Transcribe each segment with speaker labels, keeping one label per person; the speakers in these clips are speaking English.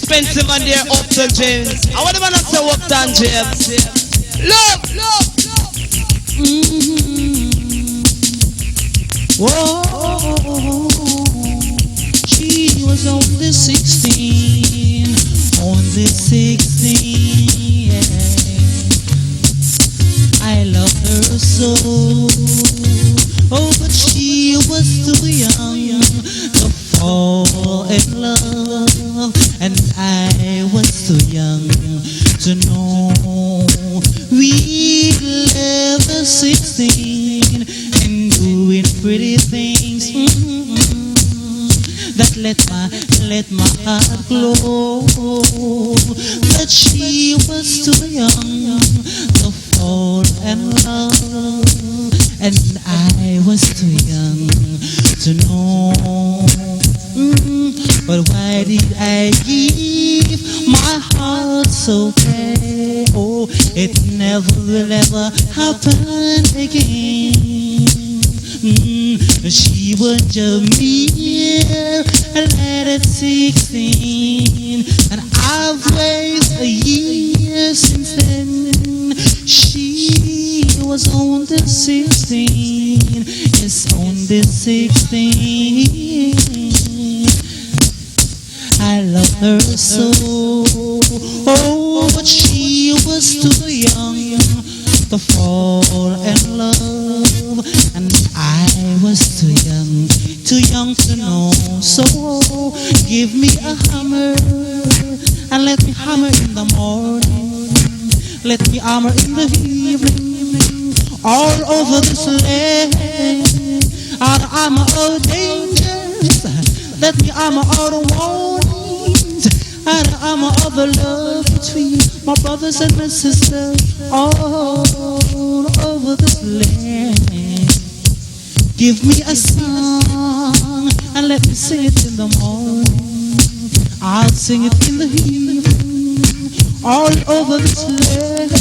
Speaker 1: expensive and dear Hopton James. I want to say Hopton James. Love.
Speaker 2: Whoa, she was only 16, only 16. Yeah. I love her so. Oh, but she was too young to fall in love, and I was too young to know we lived at 16 and doing pretty things that let my heart glow. But she was too young to fall in love, and I was too young to know. But why did I give my heart so bad? Oh, it never will ever happen again. She was Jamaican at 16, and I've wasted a year since then. She was only 16, yes, only 16. I love her so. Oh, but she was too young to fall in love, and I was too young to know. So give me a hammer and let me hammer in the morning, let me hammer in the evening, all over this land. Out of armor of dangers, let me armor all the warnings, out of armor of the love between my brothers and my sisters, all over this land. Give me a song and let me sing it in the morning, I'll sing it in the evening, all over this land.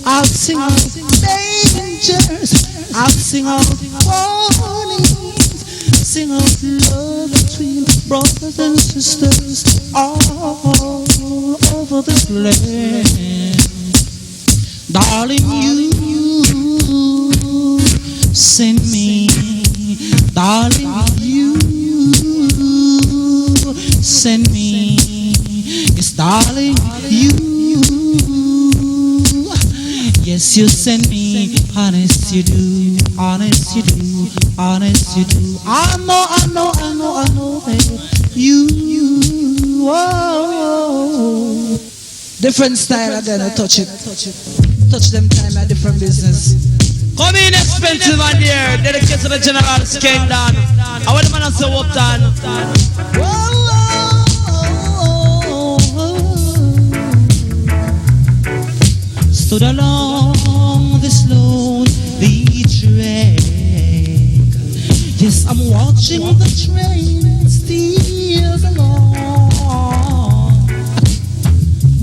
Speaker 2: I'll sing all the dangers, I'll sing all the warnings, sing all the love between brothers and sisters, all over this land. Darling, you send me, darling, you send me, yes, darling, you, yes, you send me, honest you do, honest you do, honest you do. I know, hey, you, oh. Different style again, I touch it, touch them time at different business.
Speaker 1: Come in expensive and dear, dedicated to the General Skendon. I want to say Hopton.
Speaker 2: Stood along this lonely track. Yes, I'm watching the train steers along.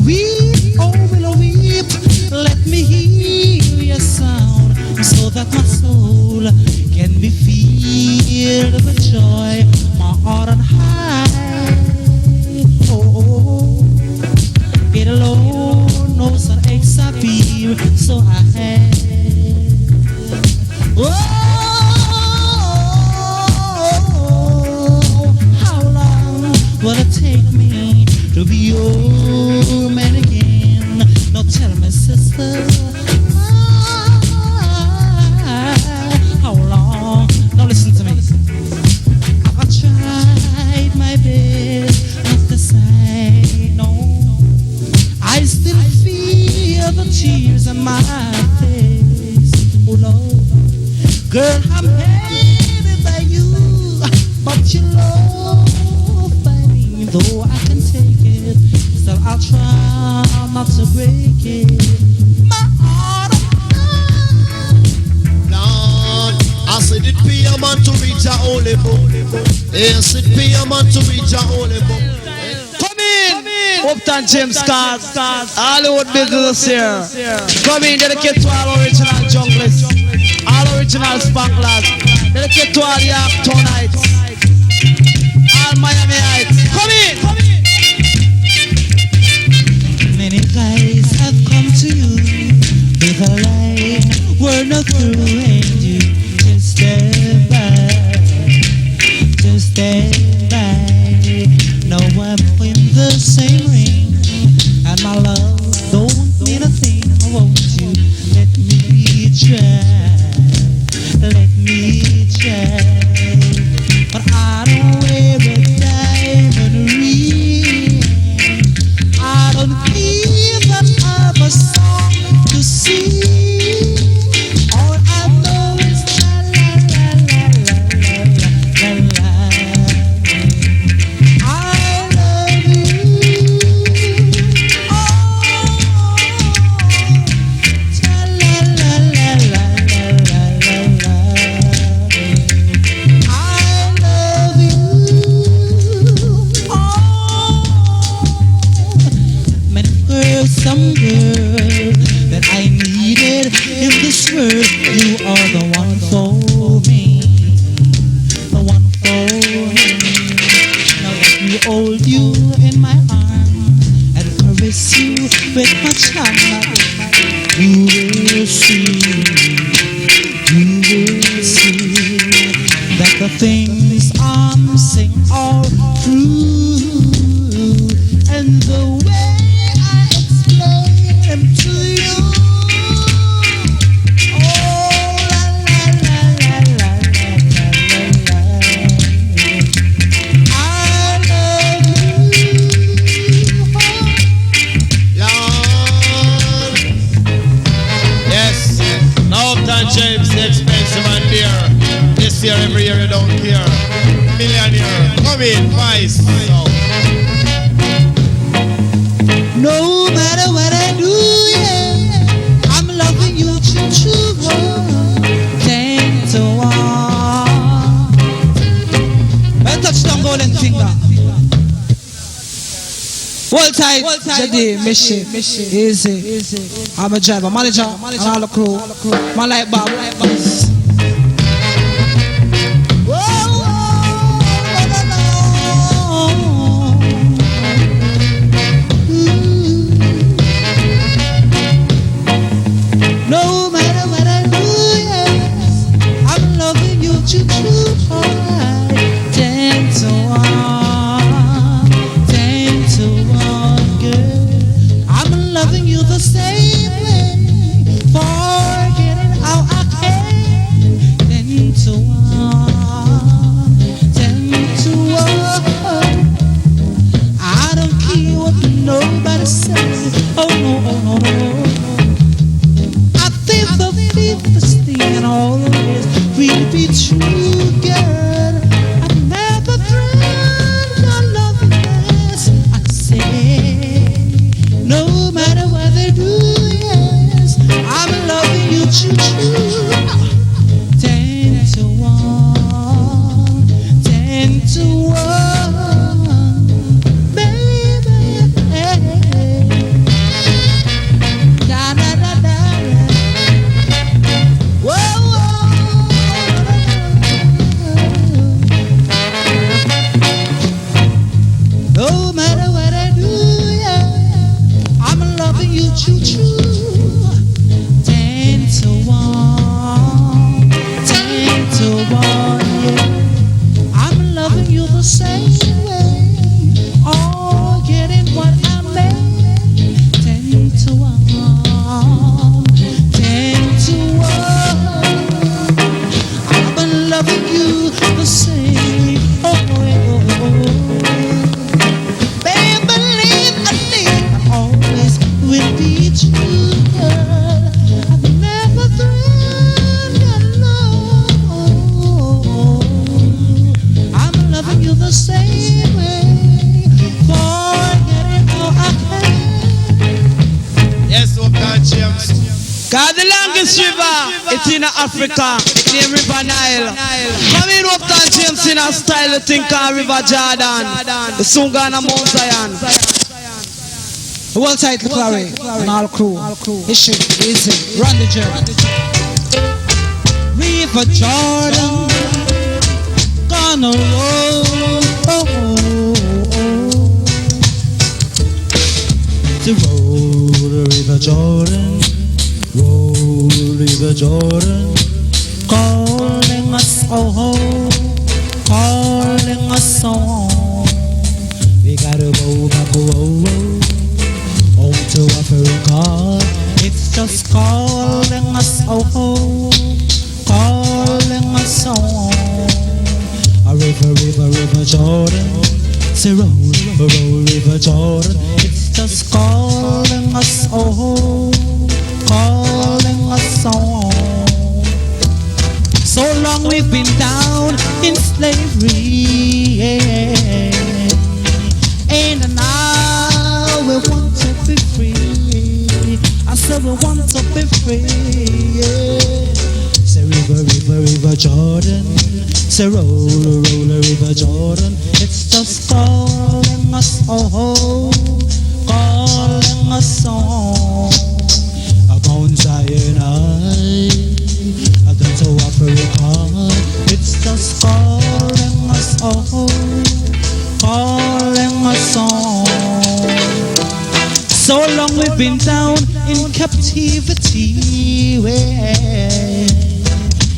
Speaker 2: Weep, oh willow weep, let me hear your sound, so that my soul can be filled with joy, my heart on high. Oh, it alone knows an aches I feel, so I have. Oh, how long will it take me to be your man again? Now tell me, sister, how long? Now listen to me. I've tried my best not to say no. I still feel the tears on my face. Oh Lord, girl, I'm hated by you, but your love by me, though I can take it, still I'll try not to break it. My heart,
Speaker 3: Lord, I said it be a man to reach a holy book. Yes, it be a man to reach a holy book.
Speaker 1: Come in, Hopton James cards, Hollywood business here. Come in, dedicate to all original junglers, all original spanklers, dedicate to all the Uptownites, all Miamiites. Come in.
Speaker 2: one girl that I needed in this world. You are the one for me, the one for me. Now let me hold you in my arms and caress you with my charm. You will see that the things I'm saying are true, and the way I explain them to you. Oh la la la la la la la. I love you,
Speaker 3: Lord. Yes. Now Hopton James, the expensive and dear. This year, every year you don't care. Millionaire, come in, vice. So.
Speaker 2: no matter what I do, yeah, I'm loving you, true. 10 to 1. I touch down golden finger. Hold tight, JD, mission, easy. I'm a driver, manager, and all the crew. My light bar, no matter what I do, yes, I'm loving you, true. 10 to 1, 10 to 1, girl. I'm loving you the same way, forgetting how I can. 10 to 1, 10 to 1. I don't care what nobody says. Oh no. This thing and always really be true, girl. I never dreamed of loving this. I say, no matter what they do, yes, I'm loving you, true. 10 to 1, 10 to 1, baby. Da da da da. No matter what I do, yeah, I'm loving you, true. 10 to 1, 10 to 1, yeah. I'm loving you the same way, all getting what I made. 10 to 1, 10 to 1. I've been loving you the same. Babe, believe I always will be true, girl. I've never dreamed of love. I'm loving you the same way, forgetting how I can.
Speaker 3: Yes, Hopton James.
Speaker 1: Cause the longest river, it's in Africa, named River Nile. Come in Hopton James in a style, you think of River Jordan. The soon gonna Mount Zion.
Speaker 2: Well tight, Clary, and all crew. Issue, easy, run the journey. River Jordan, gonna roll. The road, River Jordan. Roll, River Jordan, calling us home, calling us home. We gotta go back home to Africa. It's just calling us home, calling us home. A river Jordan, say roll, River Jordan. It's just calling us home, calling us on. So long we've been down in slavery, yeah. And now we want to be free. I said we want to be free, yeah. Say river Jordan, say roll, River Jordan. It's just calling us home, calling us on. So long we've been down in captivity,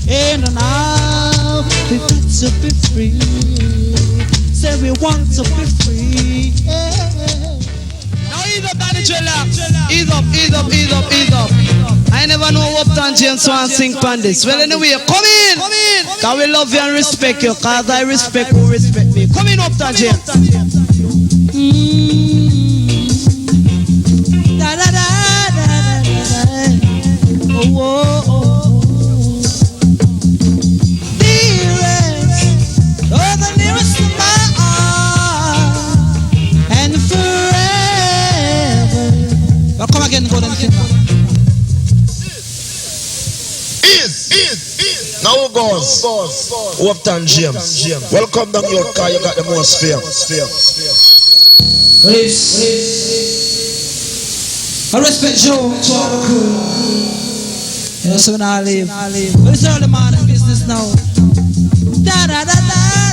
Speaker 2: and now we've got to be free. Say we want to be free.
Speaker 1: Now ease up, Danny Dreadlock. Ease up, ease up, ease up, ease up. I never know Hopton James want to sing on this. Well, anyway, come in. Cause we love you and respect you. Cause I respect who respect me. Come in, Hopton James.
Speaker 2: Da da da da da da. Oh, oh, oh. Dearest, oh, the nearest to my heart, and forever. Well, come again, go and sing.
Speaker 3: Now who goes? Hopton James. Welcome down your car, you got the most fear.
Speaker 2: I respect Joe to all the crew. You know, so when I leave. But it's all the man in business now. Da da da da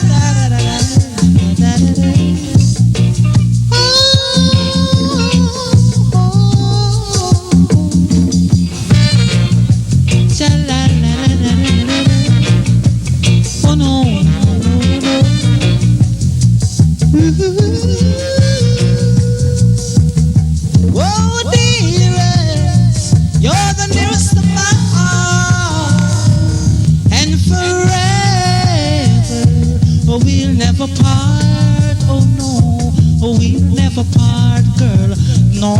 Speaker 2: da da da da da da. Oh no, oh dearest, you're the nearest to my heart, and forever, oh we'll never part, oh no, oh we'll never part, girl, no.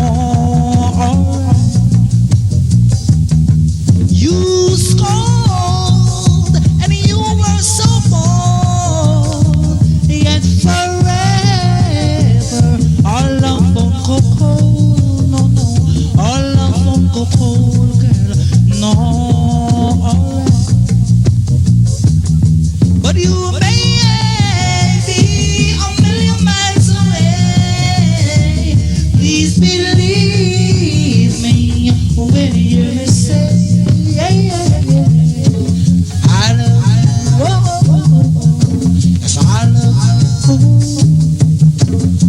Speaker 2: You scold, and you were so bold, yet forever our love won't go cold, no, no, our love won't go cold, girl, no. But you may be a million miles away, please believe me when you hear me say, I love you, yes I love you.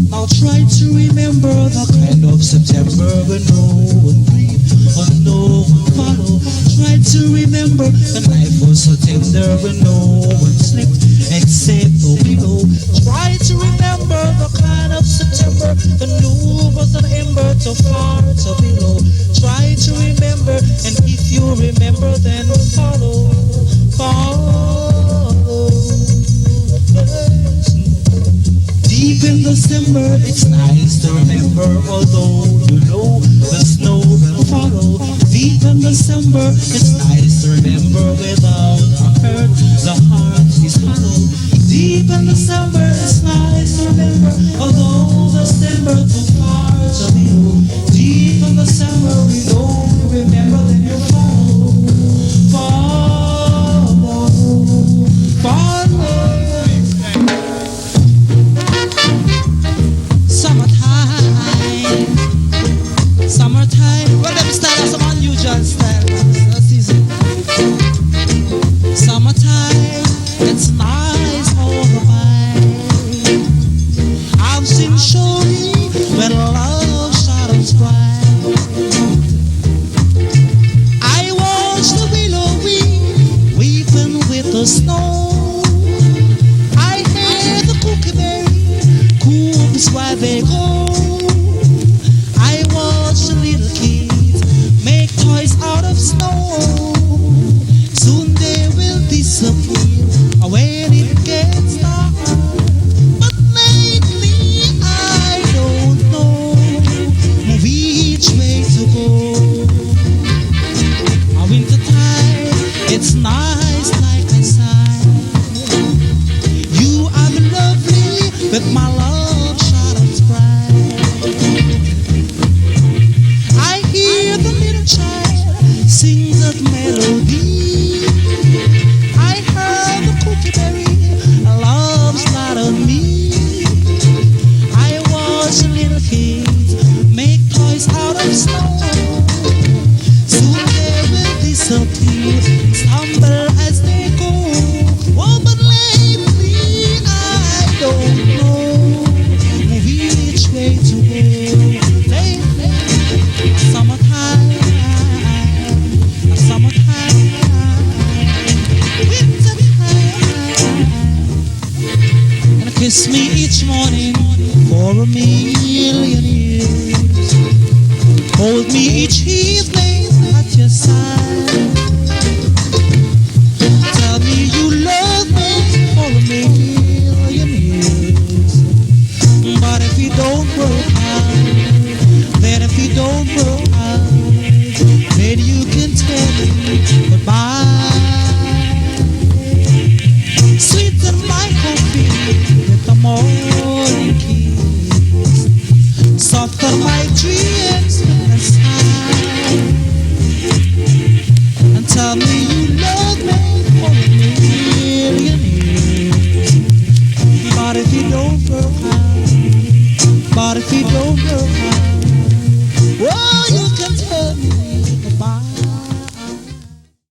Speaker 2: Now try to remember the kind of September when no one breathed or no one followed. Try to remember when life was so tender when no one slept except the pillow. Try to remember the kind of September when no was an ember too far to below. Try to remember, and if you remember, then follow. Deep in December, it's nice to remember, although you know the snow will follow. Deep in December, it's nice to remember, without a hurt, the heart is hollow. Deep in December, it's nice to remember, although December too far to below. Deep in December, we know you remember, then you follow. Summertime, well them style is some unusual style. That's easy. Summertime, it's nice all the time. I've seen surely when love shadows bright. I watch the willow weeping with the snow. I hear the kookaberry coops while they go. I watch the little kids make toys out of snow. Soon they will disappear when it gets dark. But lately I don't know which way to go. A winter time, it's nice like I sigh. You are the lovely with my love shadows bright. I hear the little child sing that melody. I heard the kookaberry love's not on me. I watch the little kids make toys out of snow. Soon they will disappear, stumble as they go. Oh, but lately I don't know which way to go. Lately for a million years. Hold me each evening at your side. Tell me you love me for a million years. But if you don't work out, then if you don't work out, then you can tell me goodbye. Sweeten my coffee with the morning kiss. Soften my dreams with a sigh. And tell me you love me for a million years. But if you don't work out, but if you don't work out, whoa!